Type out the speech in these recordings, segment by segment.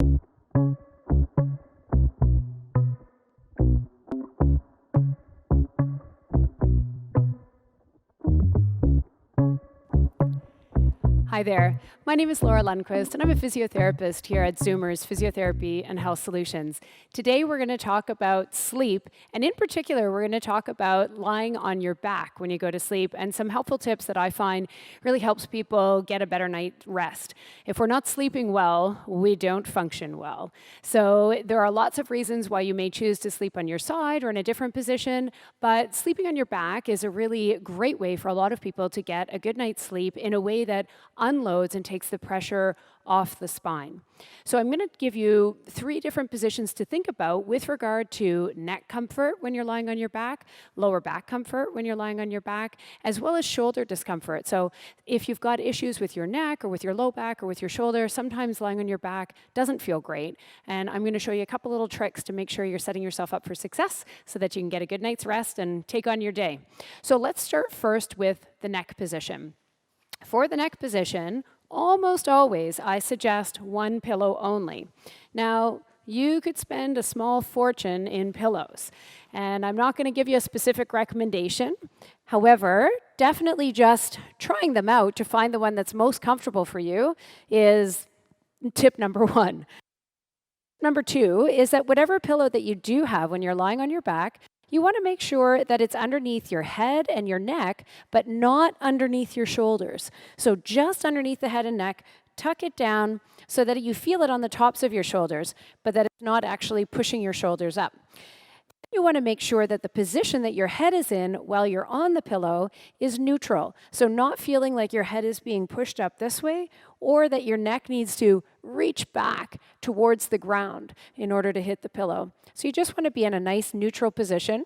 Hi there. My name is Laura Lundquist, and I'm a physiotherapist here at Zoomers Physiotherapy and Health Solutions. Today, we're going to talk about sleep, and in particular, we're going to talk about lying on your back when you go to sleep, and some helpful tips that I find really helps people get a better night's rest. If we're not sleeping well, we don't function well. So there are lots of reasons why you may choose to sleep on your side or in a different position, but sleeping on your back is a really great way for a lot of people to get a good night's sleep in a way that unloads and takes the pressure off the spine. So I'm going to give you 3 different positions to think about with regard to neck comfort when you're lying on your back, lower back comfort when you're lying on your back, as well as shoulder discomfort. So if you've got issues with your neck or with your low back or with your shoulder, sometimes lying on your back doesn't feel great. And I'm going to show you a couple little tricks to make sure you're setting yourself up for success so that you can get a good night's rest and take on your day. So let's start first with the neck position. For the neck position, almost always I suggest one pillow only. Now, you could spend a small fortune in pillows, and I'm not going to give you a specific recommendation. However, definitely just trying them out to find the one that's most comfortable for you is tip number 1. Number 2 is that whatever pillow that you do have when you're lying on your back, you want to make sure that it's underneath your head and your neck, but not underneath your shoulders. So just underneath the head and neck, tuck it down so that you feel it on the tops of your shoulders, but that it's not actually pushing your shoulders up. You want to make sure that the position that your head is in while you're on the pillow is neutral. So not feeling like your head is being pushed up this way or that your neck needs to reach back towards the ground in order to hit the pillow. So you just want to be in a nice neutral position.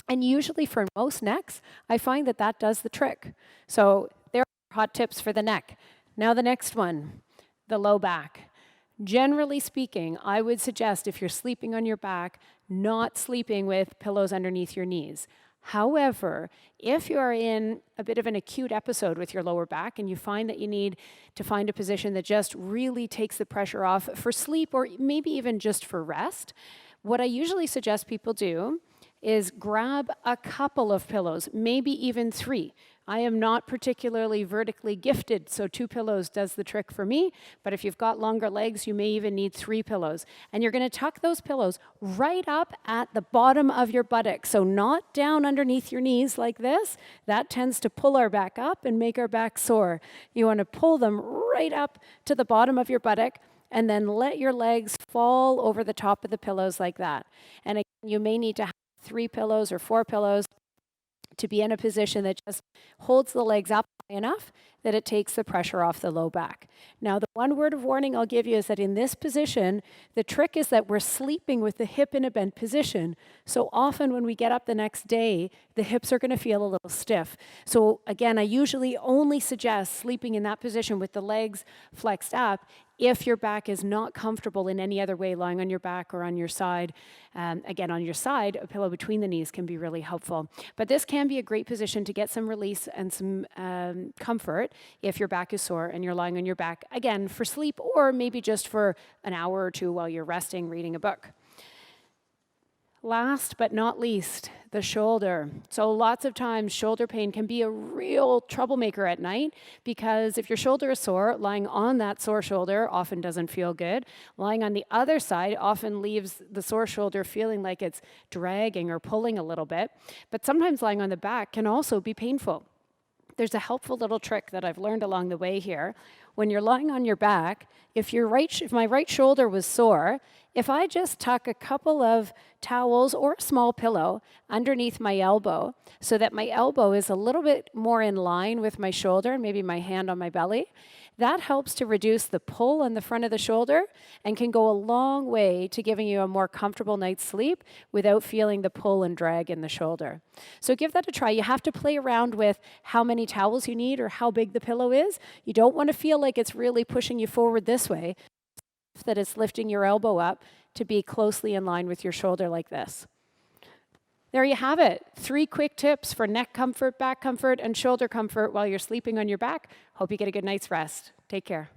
And usually for most necks, I find that that does the trick. So there are hot tips for the neck. Now the next one, the low back. Generally speaking, I would suggest if you're sleeping on your back, not sleeping with pillows underneath your knees. However, if you are in a bit of an acute episode with your lower back and you find that you need to find a position that just really takes the pressure off for sleep or maybe even just for rest, what I usually suggest people do is grab a couple of pillows, maybe even 3. I am not particularly vertically gifted, so 2 pillows does the trick for me, but if you've got longer legs, you may even need 3 pillows. And you're going to tuck those pillows right up at the bottom of your buttock, so not down underneath your knees like this. That tends to pull our back up and make our back sore. You want to pull them right up to the bottom of your buttock, and then let your legs fall over the top of the pillows like that. And again, you may need to have 3 pillows or 4 pillows to be in a position that just holds the legs up high enough that it takes the pressure off the low back. Now, the one word of warning I'll give you is that in this position, the trick is that we're sleeping with the hip in a bent position. So often when we get up the next day, the hips are going to feel a little stiff. So again, I usually only suggest sleeping in that position with the legs flexed up if your back is not comfortable in any other way, lying on your back or on your side. Again, on your side, a pillow between the knees can be really helpful. But this can be a great position to get some release and some comfort if your back is sore and you're lying on your back, again, for sleep or maybe just for an hour or 2 while you're resting, reading a book. Last but not least, the shoulder. So lots of times shoulder pain can be a real troublemaker at night because if your shoulder is sore, lying on that sore shoulder often doesn't feel good. Lying on the other side often leaves the sore shoulder feeling like it's dragging or pulling a little bit. But sometimes lying on the back can also be painful. There's a helpful little trick that I've learned along the way here. When you're lying on your back, if my right shoulder was sore, if I just tuck a couple of towels or a small pillow underneath my elbow so that my elbow is a little bit more in line with my shoulder and maybe my hand on my belly, that helps to reduce the pull on the front of the shoulder and can go a long way to giving you a more comfortable night's sleep without feeling the pull and drag in the shoulder. So give that a try. You have to play around with how many towels you need or how big the pillow is. You don't want to feel like it's really pushing you forward this way, that it's lifting your elbow up to be closely in line with your shoulder like this. There you have it. 3 quick tips for neck comfort, back comfort, and shoulder comfort while you're sleeping on your back. Hope you get a good night's rest. Take care.